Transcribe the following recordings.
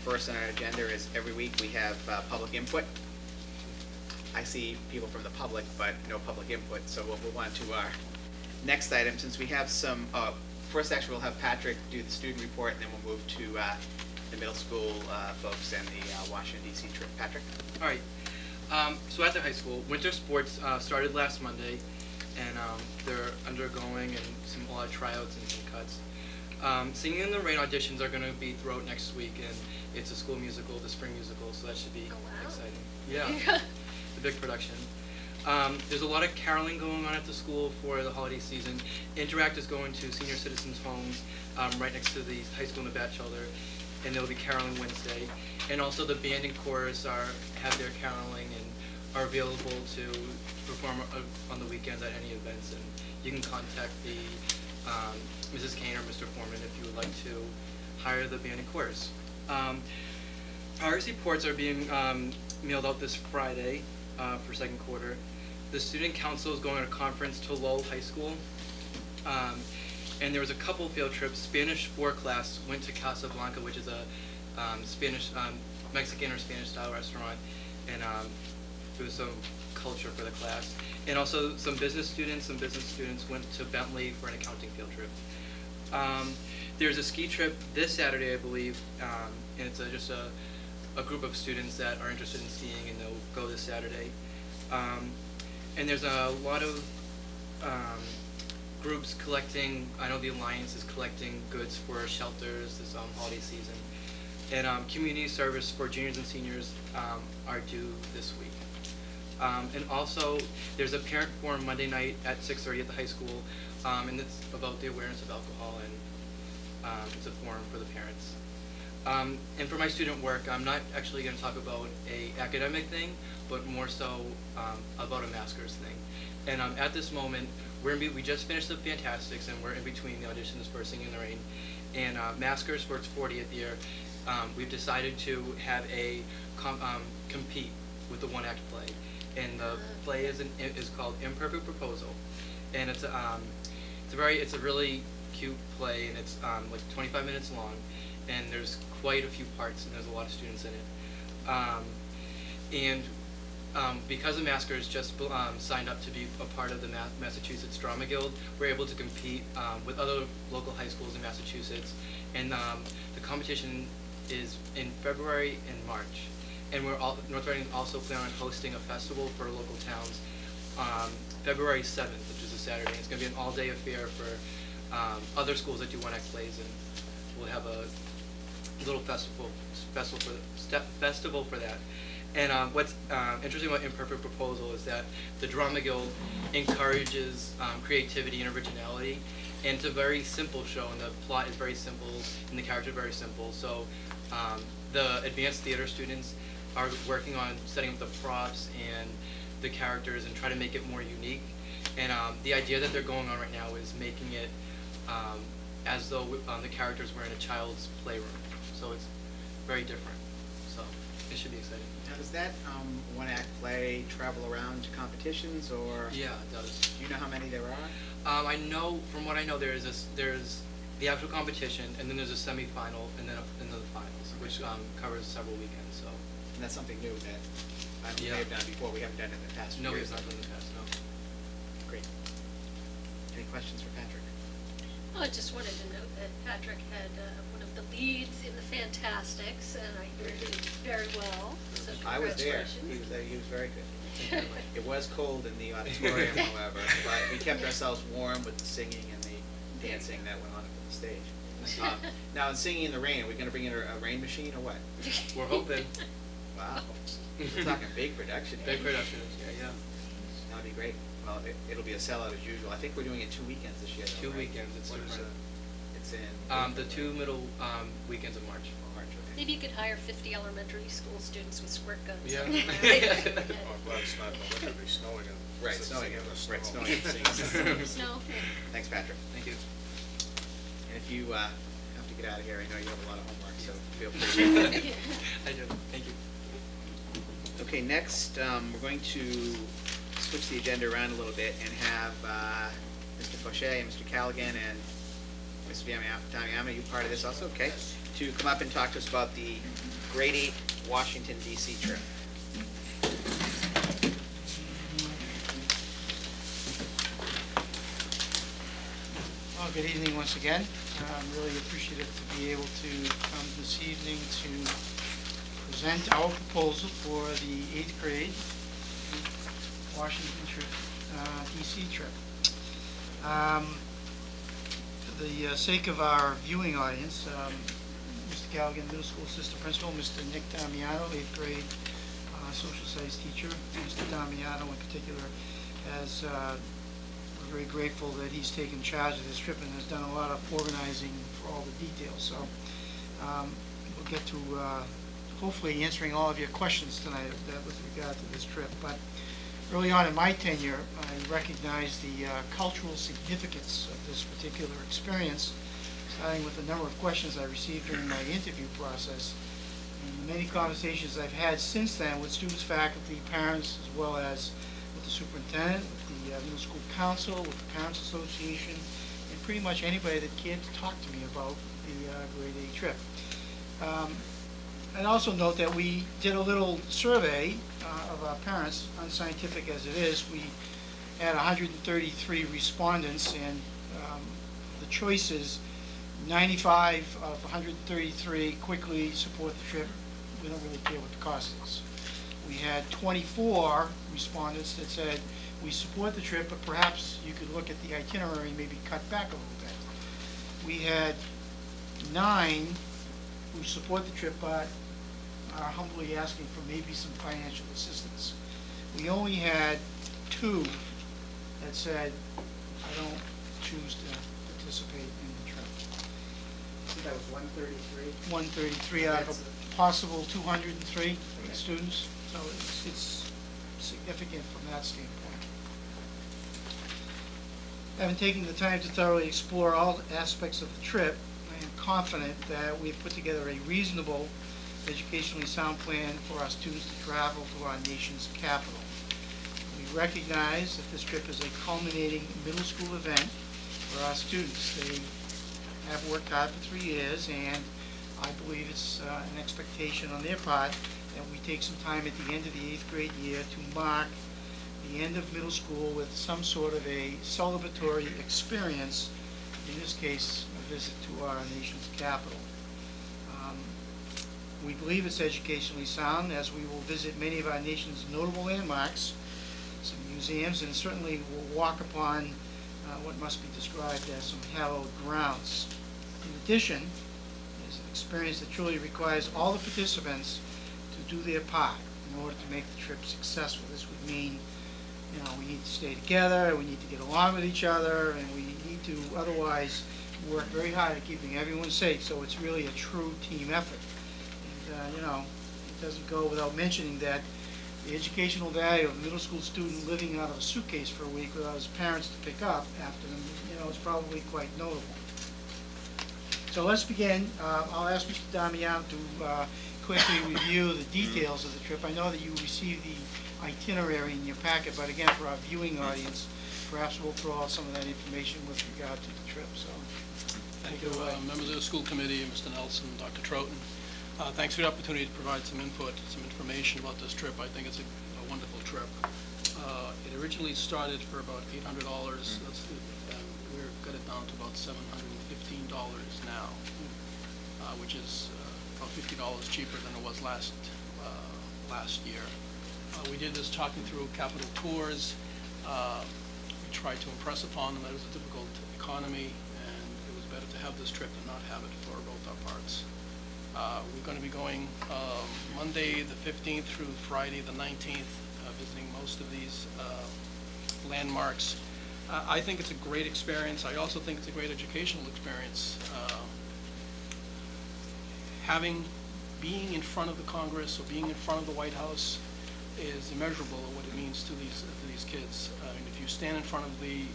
First on our agenda is every week we have public input. I see people from the public, but no public input, so we'll move on to our next item. Since we have some, first actually we'll have Patrick do the student report, and then we'll move to the middle school folks and the Washington, D.C. trip. Patrick? All right. So at the high school, winter sports started last Monday, and they're undergoing a lot of tryouts and some cuts. Singing in the Rain auditions are going to be throughout next week, and it's a school musical, the spring musical, so that should be exciting. Yeah, the big production. There's a lot of caroling going on at the school for the holiday season. Interact is going to senior citizens' homes right next to the high school in the Batchelder, and they'll be caroling Wednesday. And also the band and chorus have their caroling and are available to perform on the weekends at any events. And you can contact the Mrs. Kane or Mr. Foreman if you would like to hire the band and chorus. Progress reports are being mailed out this Friday for second quarter. The student council is going on a conference to Lowell High School. And there was a couple field trips. Spanish 4 class went to Casablanca, which is a Spanish, Mexican or Spanish style restaurant. And there was some culture for the class. And also some business students went to Bentley for an accounting field trip. There's a ski trip this Saturday, I believe, and it's just a group of students that are interested in skiing, and they'll go this Saturday. And there's a lot of groups collecting. I know the Alliance is collecting goods for shelters this holiday season. And community service for juniors and seniors are due this week. And also, there's a parent forum Monday night at 6:30 at the high school, and it's about the awareness of alcohol, and it's a forum for the parents. And for my student work, I'm not actually going to talk about a academic thing, but more so about a Maskers thing. And at this moment, we just finished the Fantastics, and we're in between the auditions for Singing in the Rain. And Maskers for its 40th year, we've decided to have a compete with the one-act play. And the play is called Imperfect Proposal, and it's a really cute play, and it's like 25 minutes long, and there's quite a few parts, and there's a lot of students in it. Because the Maskers just signed up to be a part of the Massachusetts Drama Guild, we're able to compete with other local high schools in Massachusetts, and the competition is in February and March. And North Reading also plan on hosting a festival for local towns February 7th, which is a Saturday. It's going to be an all-day affair for other schools that do one-act plays, and we'll have a little festival for that. And what's interesting about Imperfect Proposal is that the Drama Guild encourages creativity and originality, and it's a very simple show, and the plot is very simple, and the characters are very simple. So the advanced theater students are working on setting up the props and the characters and try to make it more unique. And the idea that they're going on right now is making it as though the characters were in a child's playroom. So it's very different. So it should be exciting. Now, does that one-act play travel around to competitions, or? Yeah, it does. Do you know how many there are? I know, from what I know, there's the actual competition, and then there's a semi-final, and then the finals, which covers several weekends. So. And that's something new that we may have done before. We haven't done it in the past. No, we have not done it in the past. No. Great. Any questions for Patrick? Well, I just wanted to note that Patrick had one of the leads in the Fantastics, and I heard he did very well. So I was there. congratulations. He was very good. It was cold in the auditorium, however, but we kept ourselves warm with the singing and the dancing that went on at the stage. Now, in Singing in the Rain, are we going to bring in a rain machine or what? We're hoping. Wow. We're talking big production. Big production, yeah. That would be great. Well, it'll be a sellout as usual. I think we're doing it 2 weekends this year, though, 2 right? weekends. It's in the 2 middle weekends of March. March, okay. Maybe you could hire 50 elementary school students with squirt guns. Yeah. Oh, I'm glad it's not in the winter, it'll be snowing in. Right, snowing in the right, snow. snowing in the Snow. Thanks, Patrick. Thank you. And if you have to get out of here, I know you have a lot of homework, so feel free. I do. Thank you. Okay, next we're going to switch the agenda around a little bit and have Mr. Fauché and Mr. Callaghan and Mr. Damiano, you part of this also? Okay. to come up and talk to us about the grade 8 Washington DC trip. Well, good evening once again. I'm really appreciative to be able to come this evening to present our proposal for the 8th grade Washington trip, DC trip. For the sake of our viewing audience, Mr. Callaghan, middle school assistant principal, Mr. Nick Damiano, 8th grade social studies teacher. Mr. Damiano in particular has we're very grateful that he's taken charge of this trip and has done a lot of organizing for all the details. So we'll get to hopefully answering all of your questions tonight with regard to this trip. But early on in my tenure, I recognized the cultural significance of this particular experience, starting with the number of questions I received during my interview process and the many conversations I've had since then with students, faculty, parents, as well as with the superintendent, with the middle school council, with the Parents Association, and pretty much anybody that cared to talk to me about the grade 8 trip. I'd also note that we did a little survey of our parents, unscientific as it is. We had 133 respondents, and the choices, 95 of 133 quickly support the trip. We don't really care what the cost is. We had 24 respondents that said, we support the trip, but perhaps you could look at the itinerary and maybe cut back a little bit. We had 9 who support the trip, but are humbly asking for maybe some financial assistance. We only had 2 that said, I don't choose to participate in the trip. I think that was 133. 133 out of a possible 203 students, so it's significant from that standpoint. Having taken the time to thoroughly explore all aspects of the trip, I am confident that we've put together a reasonable, educationally sound plan for our students to travel to our nation's capital. We recognize that this trip is a culminating middle school event for our students. They have worked hard for 3 years, and I believe it's an expectation on their part that we take some time at the end of the 8th grade year to mark the end of middle school with some sort of a celebratory experience, in this case, a visit to our nation's capital. We believe it's educationally sound, as we will visit many of our nation's notable landmarks, some museums, and certainly will walk upon what must be described as some hallowed grounds. In addition, it's an experience that truly requires all the participants to do their part in order to make the trip successful. This would mean, you know, we need to stay together, we need to get along with each other, and we need to otherwise work very hard at keeping everyone safe, so it's really a true team effort. And, you know, it doesn't go without mentioning that the educational value of a middle school student living out of a suitcase for a week without his parents to pick up after them, you know, is probably quite notable. So let's begin. I'll ask Mr. Damiano to quickly review the details of the trip. I know that you received the itinerary in your packet, but again, for our viewing audience, perhaps we'll throw out some of that information with regard to the trip. So, thank you, members of the school committee, Mr. Nelson, Dr. Troughton. Thanks for the opportunity to provide some input, some information about this trip. I think it's a wonderful trip. It originally started for about $800. We've got it down to about $715 now, which is about $50 cheaper than it was last year. We did this talking through Capital Tours. We tried to impress upon them that it was a difficult economy, and it was better to have this trip than not have it for both our parts. We're going to be going Monday the 15th through Friday the 19th, visiting most of these landmarks. I think it's a great experience. I also think it's a great educational experience. Being in front of the Congress or being in front of the White House is immeasurable of what it means to these kids. I mean, if you stand in front of the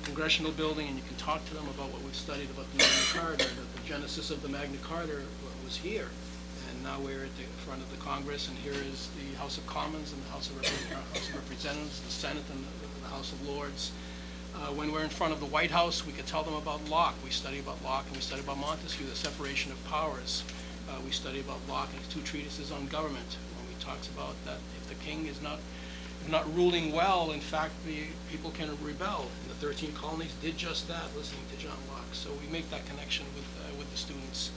Congressional building and you can talk to them about what we've studied about the Magna Carta, that the genesis of the Magna Carta was here, and now we're at the front of the Congress, and here is the House of Commons and the House of Representatives, the Senate, and the House of Lords. When we're in front of the White House, we could tell them about Locke. We study about Locke, and we study about Montesquieu, the separation of powers. We study about Locke and his 2 treatises on government, when he talks about that if the king is not ruling well, in fact, the people can rebel. And the 13 colonies did just that, listening to John Locke. So we make that connection with the students.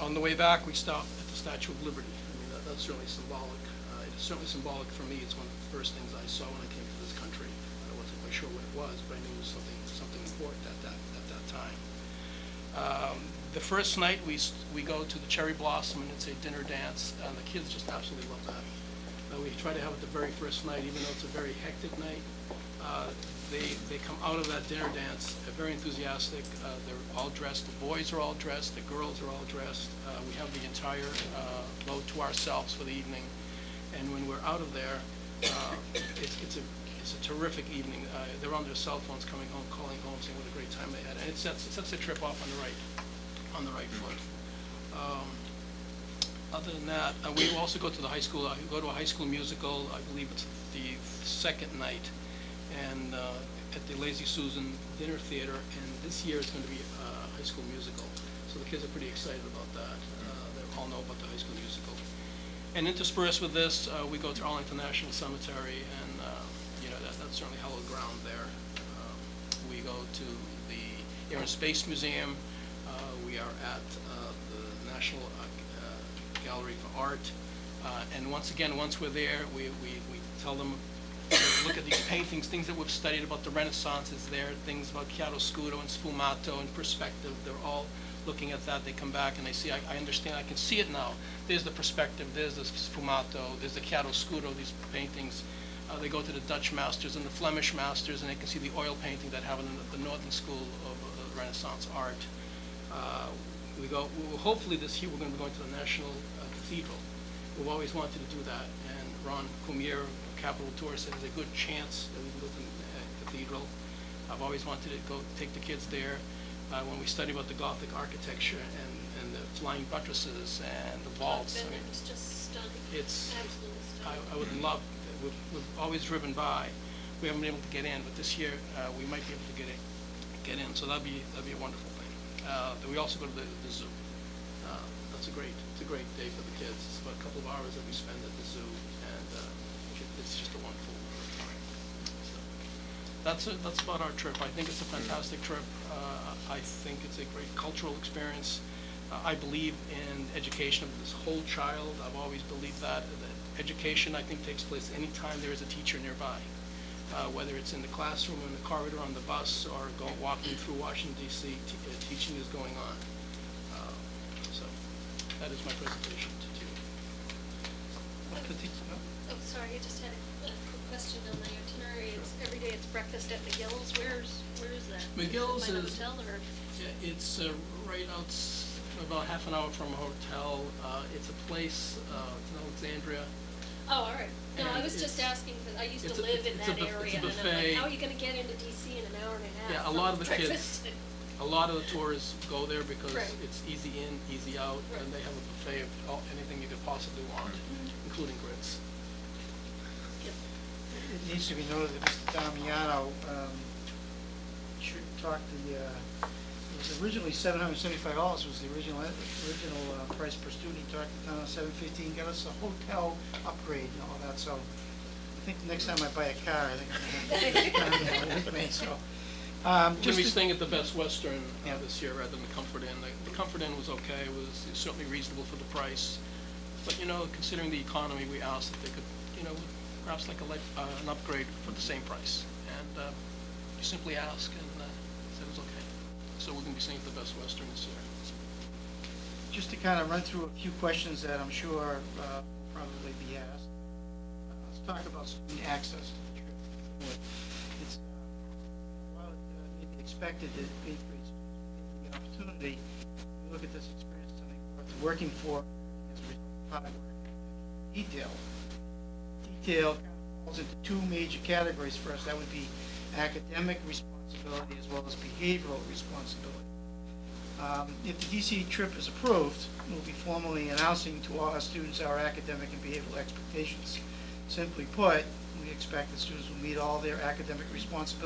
On the way back, we stop at the Statue of Liberty. I mean, that's certainly symbolic. It is certainly symbolic for me. It's one of the first things I saw when I came to this country. I wasn't quite sure what it was, but I knew it was something important at that time. The first night, we go to the Cherry Blossom, and it's a dinner dance, and the kids just absolutely love that. We try to have it the very first night, even though it's a very hectic night. They come out of that dinner dance very enthusiastic. They're all dressed. The boys are all dressed. The girls are all dressed. We have the entire load to ourselves for the evening. And when we're out of there, it's a terrific evening. They're on their cell phones coming home, calling home, saying what a great time they had. And it sets the trip off on the right foot. Other than that, we also go to the high school. We go to a high school musical. I believe it's the second night, and at the Lazy Susan Dinner Theater. And this year it's going to be a high school musical. So the kids are pretty excited about that. They all know about the high school musical. And interspersed with this, we go to Arlington National Cemetery, and that's certainly hallowed ground there. We go to the Air and Space Museum. We are at the National Gallery for Art, and once we're there, we tell them, look at these paintings, things that we've studied about the Renaissance is there, things about chiaroscuro and sfumato and perspective. They're all looking at that. They come back and they see, I understand, I can see it now. There's the perspective, there's the sfumato, there's the chiaroscuro, these paintings. They go to the Dutch masters and the Flemish masters, and they can see the oil painting that happened in the Northern School of Renaissance art. Hopefully this year we're going to be going to the National Cathedral. We've always wanted to do that, and Ron Cumier of Capital Tours said there's a good chance that we can go to the cathedral. I've always wanted to go take the kids there. When we study about the Gothic architecture and the flying buttresses and the vaults. I mean, It's just stunning. It's, Absolutely stunning. I would love, we've always driven by. We haven't been able to get in, but this year we might be able to get in. So that'd be a wonderful thing. We also go to the zoo. It's a great day for the kids. It's about a couple of hours that we spend at the zoo, and it's just a wonderful time. So that's about our trip. I think it's a fantastic trip. I think it's a great cultural experience. I believe in education of this whole child. I've always believed that education, I think, takes place anytime there is a teacher nearby. Whether it's in the classroom, in the corridor, on the bus, or walking through Washington, D.C., teaching is going on. So that is my presentation to you. Oh, sorry, I just had a quick question on the itinerary. It's every day it's breakfast at McGill's. Where is that? McGill's By the is- hotel or? Yeah, it's right out, about half an hour from a hotel. It's a place, it's in Alexandria. Oh, all right. No, I And was just it's- asking, because I used it's to a- live in it's a that buf- area. it's a And I'm buffet. like, how are you gonna get into DC in an hour and a half? Yeah, a from lot of the kids, breakfast? a lot of the tourists go there because Right. it's easy in, easy out, Right. and they have a buffet of anything you could possibly want, including grits. Yep. It needs to be noted that Mr. Damiano should talk it was originally $775 was the original price per student. He talked it down to $715, got us a hotel upgrade and all that. So I think next time I buy a car, I think I'm going to have Damiano with me. So We're going to be to- staying at the Best Western Yeah. this year rather than the Comfort Inn. The Comfort Inn was okay, it was certainly reasonable for the price. But, considering the economy, we asked if they could, perhaps like an upgrade for the same price. And you simply ask, and said it was okay. So we're going to be staying at the Best Western this year. just to kind of run through a few questions that I'm sure will probably be asked. Let's talk about student access to the trip. It's, while it may be expected that eighth grade students will get the opportunity, we look at this experience as something worth working for as a result of hard work. Detail kind of falls into two major categories for us. That would be academic responsibility as well as behavioral responsibility. If the DC trip is approved, we'll be formally announcing to all our students our academic and behavioral expectations. Simply put, We expect that students will meet all their academic responsibilities